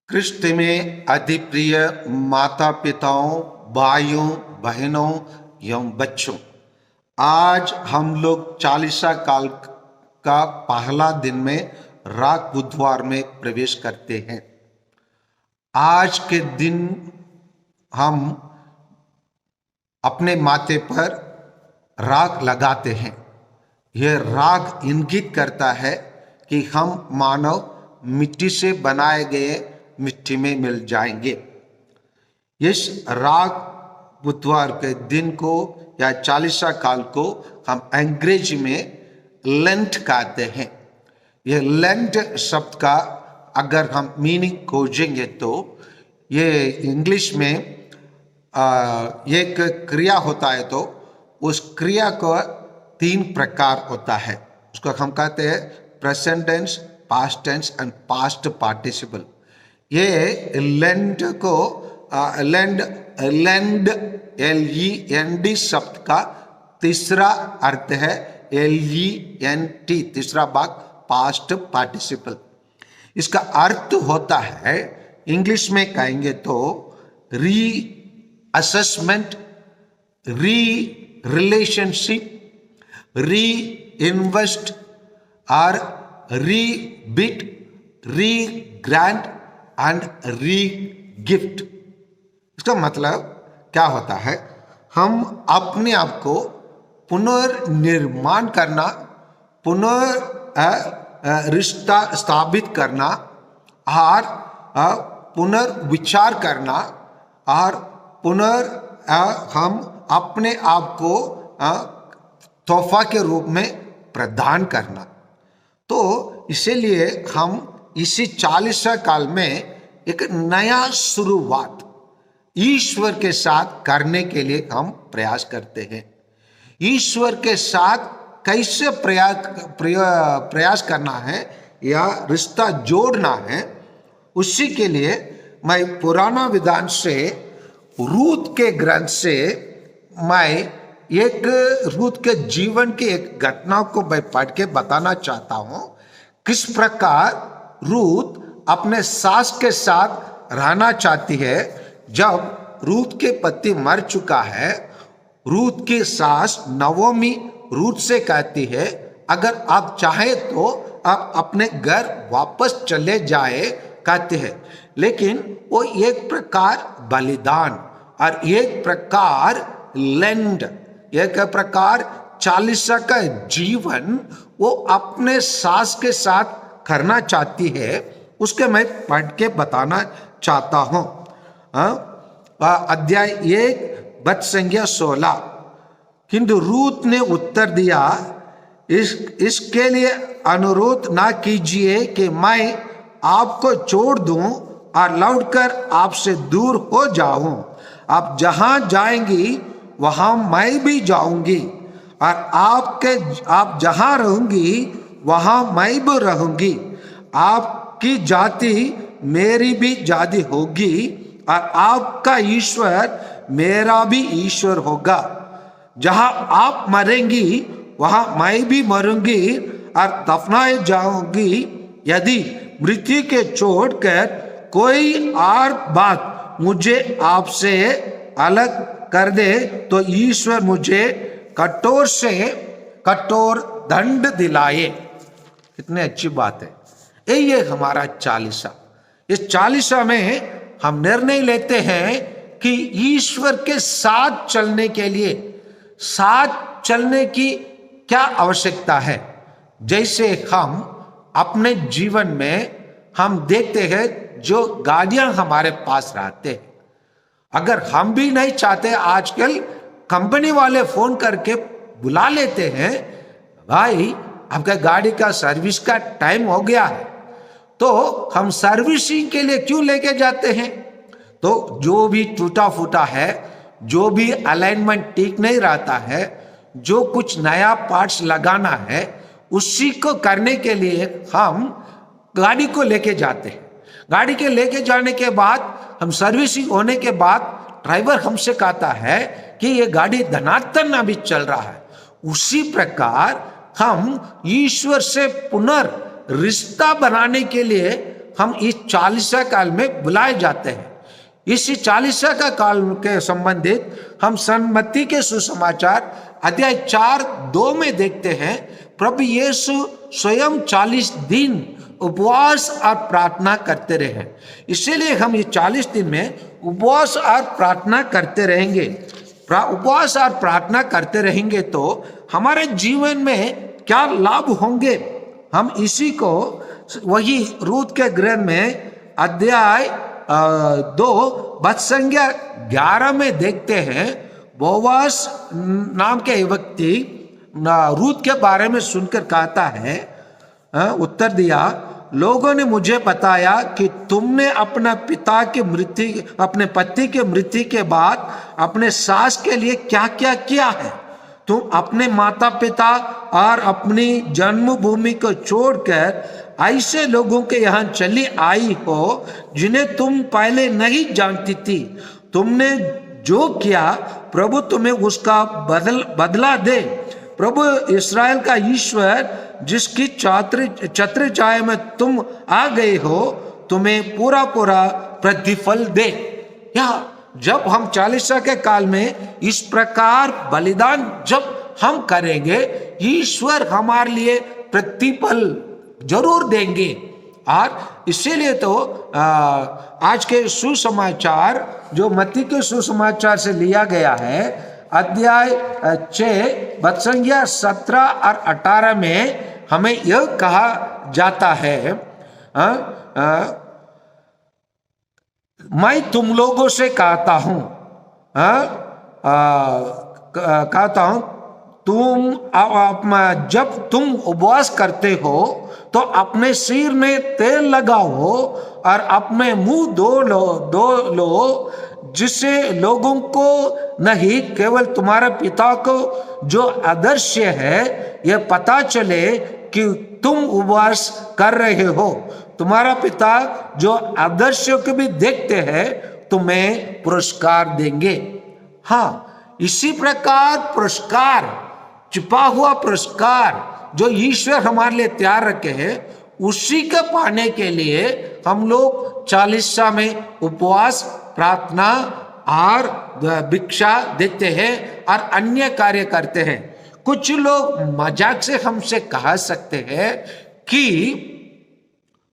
कृष्ण में अति प्रिय माता पिताओं, भाइयों बहनों एवं बच्चों, आज हम लोग चालीसा काल का पहला दिन में राग बुधवार में प्रवेश करते हैं। आज के दिन हम अपने माथे पर राग लगाते हैं। यह राग इंगित करता है कि हम मानव मिट्टी से बनाए गए मिट्टी में मिल जाएंगे। इस राग बुधवार के दिन को या चालीसा काल को हम अंग्रेजी में लेंट कहते हैं। यह लेंट शब्द का अगर हम मीनिंग खोजेंगे तो ये इंग्लिश में एक क्रिया होता है, तो उस क्रिया का 3 प्रकार होता है। उसको हम कहते हैं present tense, past tense and past participle. ये लेंड को लेंड LEND शब्द का तीसरा अर्थ है LENT, तीसरा भाग पास्ट पार्टिसिपल। इसका अर्थ होता है, इंग्लिश में कहेंगे तो री असेसमेंट, री रिलेशनशिप, री इन्वेस्ट और री बिट, री ग्रांट एंड री गिफ्ट। इसका मतलब क्या होता है? हम अपने आप को पुनर्निर्माण करना, रिश्ता स्थापित करना और पुनर्विचार करना और हम अपने आप को तोहफा के रूप में प्रदान करना। तो इसीलिए हम इसी चालीसा काल में एक नया शुरुआत ईश्वर के साथ करने के लिए हम प्रयास करते हैं। ईश्वर के साथ कैसे प्रयास करना है या रिश्ता जोड़ना है, उसी के लिए मैं पुराना विधान से रूत के ग्रंथ से मैं एक रूत के जीवन की एक घटना को मैं पढ़ के बताना चाहता हूं। किस प्रकार रूत अपने सास के साथ रहना चाहती है। जब रूत के पति मर चुका है, रूत की सास नवोमी रूत से कहती है, अगर आप चाहे तो आप अपने घर वापस चले जाए कहते हैं। लेकिन वो एक प्रकार बलिदान और एक प्रकार लेंड, एक प्रकार चालीसा का जीवन वो अपने सास के साथ करना चाहती है। उसके मैं पढ़ के बताना चाहता हूं। अध्याय 1 वचन संख्या 16। किंतु रूत ने उत्तर दिया, इसके लिए अनुरोध ना कीजिए कि मैं आपको छोड़ दूं और लौटकर आपसे दूर हो जाऊं। आप जहां जाएंगी वहां मैं भी जाऊंगी और आप जहां रहूंगी वहां मैं भी रहूंगी। आपकी जाति मेरी भी जाति होगी और आपका ईश्वर मेरा भी ईश्वर होगा। जहां आप मरेंगी वहां मैं भी मरूंगी और दफनाए जाऊंगी। यदि मृत्यु के छोड़कर कोई और बात मुझे आपसे अलग कर दे तो ईश्वर मुझे कठोर से कठोर दंड दिलाए। कितनी अच्छी बात है। यही है हमारा चालीसा। इस चालीसा में हम निर्णय लेते हैं कि ईश्वर के साथ चलने के लिए, साथ चलने की क्या आवश्यकता है। जैसे हम अपने जीवन में हम देखते हैं जो गाड़ियां हमारे पास रहते हैं, अगर हम भी नहीं चाहते, आजकल कंपनी वाले फोन करके बुला लेते हैं, भाई आपका गाड़ी का सर्विस का टाइम हो गया है, तो हम सर्विसिंग के लिए क्यों लेके जाते हैं। तो जो भी टूटा फूटा है, जो भी अलाइनमेंट ठीक नहीं रहता है, जो कुछ नया पार्ट्स लगाना है, उसी को करने के लिए हम गाड़ी को लेके जाते हैं। गाड़ी के लेके जाने के बाद हम सर्विसिंग होने के बाद ड्राइवर हमसे कहता है कि ये गाड़ी धनातन अभी चल रहा है। उसी प्रकार हम ईश्वर से पुनर् रिश्ता बनाने के लिए हम इस चालीसा काल में बुलाए जाते हैं। इसी चालीसा का काल के संबंधित हम सन्मति के सुसमाचार अध्याय 4:2 में देखते हैं, प्रभु यीशु स्वयं 40 दिन उपवास और प्रार्थना करते रहे। इसीलिए हम ये 40 दिन में उपवास और प्रार्थना करते रहेंगे। उपवास और प्रार्थना करते रहेंगे तो हमारे जीवन में क्या लाभ होंगे, हम इसी को वही रूत के ग्रंथ में अध्याय 2 वचन 11 में देखते हैं। बोवास नाम के व्यक्ति रूत के बारे में सुनकर कहता है, उत्तर दिया, लोगों ने मुझे बताया कि तुमने अपने पति के मृत्यु के बाद अपने सास के लिए क्या क्या किया है। तुम अपने माता पिता और अपनी जन्मभूमि को छोड़कर ऐसे लोगों के यहाँ चली आई हो जिन्हें तुम पहले नहीं जानती थी। तुमने जो किया प्रभु तुम्हें उसका बदला दे। प्रभु इस्राएल का ईश्वर जिसकी छत्र छाया में तुम आ गए हो तुम्हें पूरा प्रतिफल दे। यहाँ जब हम चालीसा के काल में इस प्रकार बलिदान जब हम करेंगे, ईश्वर हमारे लिए प्रतिफल जरूर देंगे। और इसीलिए तो आज के सुसमाचार जो मत्ती के सुसमाचार से लिया गया है, अध्याय 6 वचन 17 और 18 में हमें यह कहा जाता है, मैं तुम लोगों से कहता हूं तुम जब तुम उपवास करते हो तो अपने सिर में तेल लगाओ और अपने मुंह धो लो, जिससे लोगों को नहीं केवल तुम्हारे पिता को जो आदर्श है यह पता चले कि तुम उपवास कर रहे हो। तुम्हारा पिता जो आदर्श को भी देखते हैं तुम्हें पुरस्कार देंगे। हाँ, इसी प्रकार पुरस्कार, छिपा हुआ पुरस्कार जो ईश्वर हमारे लिए तैयार रखे हैं, उसी के पाने के लिए हम लोग चालीसा में उपवास, प्रार्थना और भिक्षा देते हैं और अन्य कार्य करते हैं। कुछ लोग मजाक से हमसे कह सकते हैं कि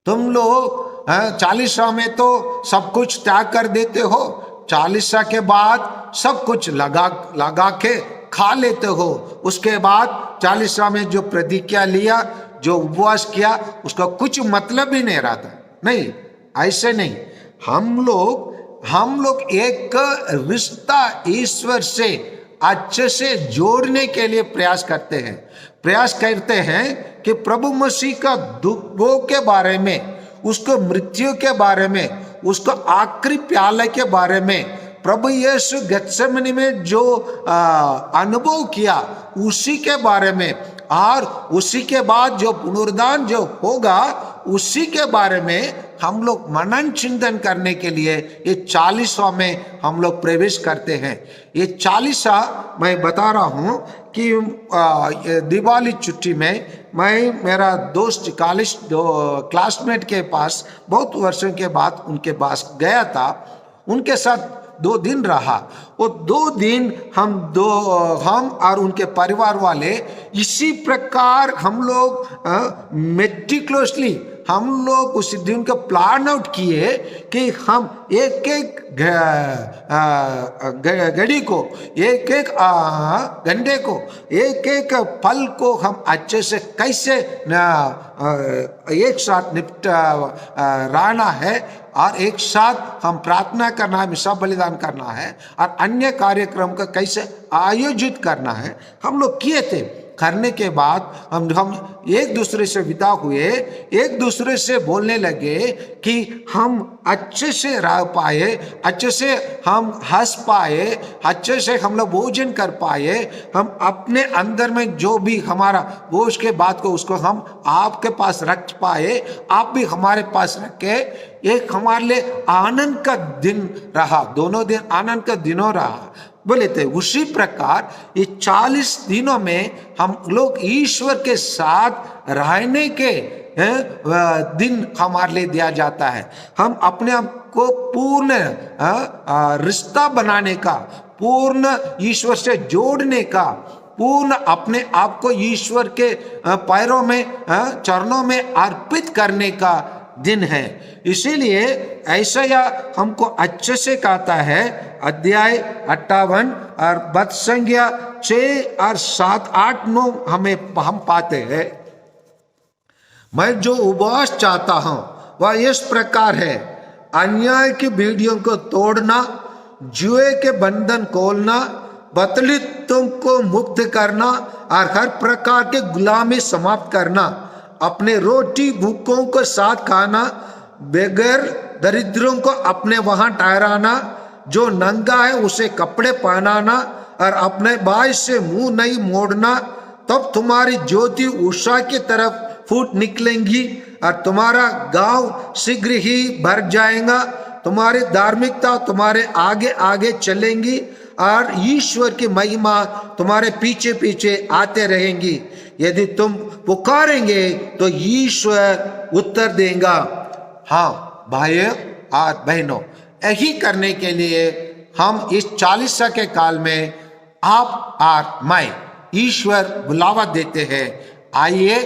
तुम लोग चालीसा में तो सब कुछ त्याग कर देते हो, चालीसा के बाद सब कुछ लगा के खा लेते हो, उसके बाद चालीसा में जो प्रतिज्ञा लिया, जो उपवास किया, उसका कुछ मतलब ही नहीं रहता। नहीं, ऐसे नहीं। हम लोग एक रिश्ता ईश्वर से अच्छे से जोड़ने के लिए प्रयास करते हैं कि प्रभु मसीह का दुखों के बारे में, उसको मृत्यु के बारे में, उसको आखिरी प्याले के बारे में, प्रभु यीशु गत्सेमनी में जो अनुभव किया उसी के बारे में, और उसी के बाद जो पुनरुद्धान जो होगा उसी के बारे में हम लोग मनन चिंतन करने के लिए ये 40वां में हम लोग प्रवेश करते हैं। ये 40वां मैं बता रहा हूँ कि दिवाली छुट्टी में मैं मेरा दोस्त क्लासमेट के पास बहुत वर्षों के बाद उनके पास गया था। उनके साथ 2 दिन रहा। वो 2 दिन हम और उनके परिवार वाले इसी प्रकार हम लोग मेटिकुलसली हम लोग उस दिन को प्लान आउट किए कि हम एक घड़ी को, एक घंटे को, एक पल को हम अच्छे से कैसे एक साथ रहना है और एक साथ हम प्रार्थना करना है, मिसा बलिदान करना है और अन्य कार्यक्रम का कैसे आयोजित करना है, हम लोग किए थे। करने के बाद हम एक दूसरे से विदा हुए, एक दूसरे से बोलने लगे कि हम अच्छे से रह पाए, अच्छे से हम हंस पाए, अच्छे से हम लोग भोजन कर पाए, हम अपने अंदर में जो भी हमारा वो उसके बाद को उसको हम आपके पास रख पाए, आप भी हमारे पास रखे। एक हमारे लिए आनंद का दिन रहा, दोनों दिन आनंद का दिनों रहा बोले थे। उसी प्रकार ये 40 दिनों में हम लोग ईश्वर के साथ रहने के दिन हमारे लिए दिया जाता है। हम अपने आप को पूर्ण रिश्ता बनाने का, पूर्ण ईश्वर से जोड़ने का, पूर्ण अपने आप को ईश्वर के पैरों में, चरणों में अर्पित करने का दिन है। इसीलिए ऐसा हमको अच्छे से कहता है, अध्याय 58 और पद संख्या 6 और 7, 8, 9 हम पाते हैं। मैं जो उपवास चाहता हूं वह इस प्रकार है, अन्याय की बीड़ियों को तोड़ना, जुए के बंधन खोलना, बतलितों को मुक्त करना और हर प्रकार के गुलामी समाप्त करना, अपने रोटी भूखों को साथ खाना, बेगर दरिद्रों को अपने वहां ठहराना, जो नंगा है उसे कपड़े पहनाना और अपने भाई से मुंह नहीं मोड़ना। तब तुम्हारी ज्योति उषा की तरफ फूट निकलेंगी और तुम्हारा गांव शीघ्र ही भर जाएगा। तुम्हारी धार्मिकता तुम्हारे आगे आगे चलेंगी और ईश्वर की महिमा तुम्हारे पीछे पीछे आते रहेंगी। यदि तुम पुकारेंगे तो ईश्वर उत्तर देगा। हाँ भाइयों और बहनों, यही करने के लिए हम इस 40 के काल में आप और मैं ईश्वर बुलावा देते हैं। आइए,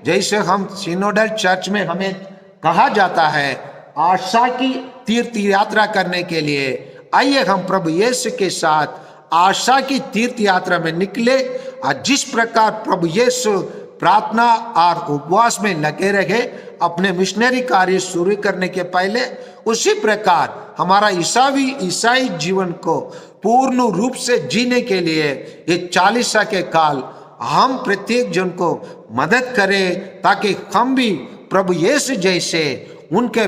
जैसे हम सिनोडल चर्च में हमें कहा जाता है आशा की तीर्थ यात्रा करने के लिए, आइए हम प्रभु यीशु के साथ आशा की तीर्थ यात्रा में निकले। और जिस प्रकार प्रभु यीशु प्रार्थना और उपवास में लगे रहे अपने मिशनरी कार्य शुरू करने के पहले, उसी प्रकार हमारा ईसाई जीवन को पूर्ण रूप से जीने के लिए ये 40 के काल हम प्रत्येक जन को मदद करें, ताकि हम भी प्रभु यीशु जैसे उनके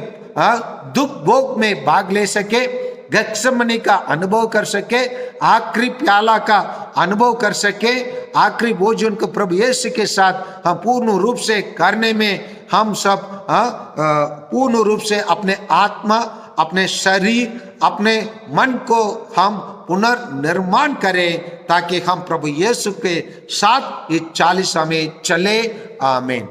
दुख भोग में भाग ले सके, गत्सेमनी का अनुभव कर सके, आखिरी प्याला का अनुभव कर सके, आखिरी भोजन को प्रभु यीशु के साथ हम पूर्ण रूप से करने में हम सब पूर्ण रूप से अपने आत्मा, अपने शरीर, अपने मन को हम पुनर्निर्माण करें, ताकि हम प्रभु यीशु के साथ इस 40 में चले। आमीन।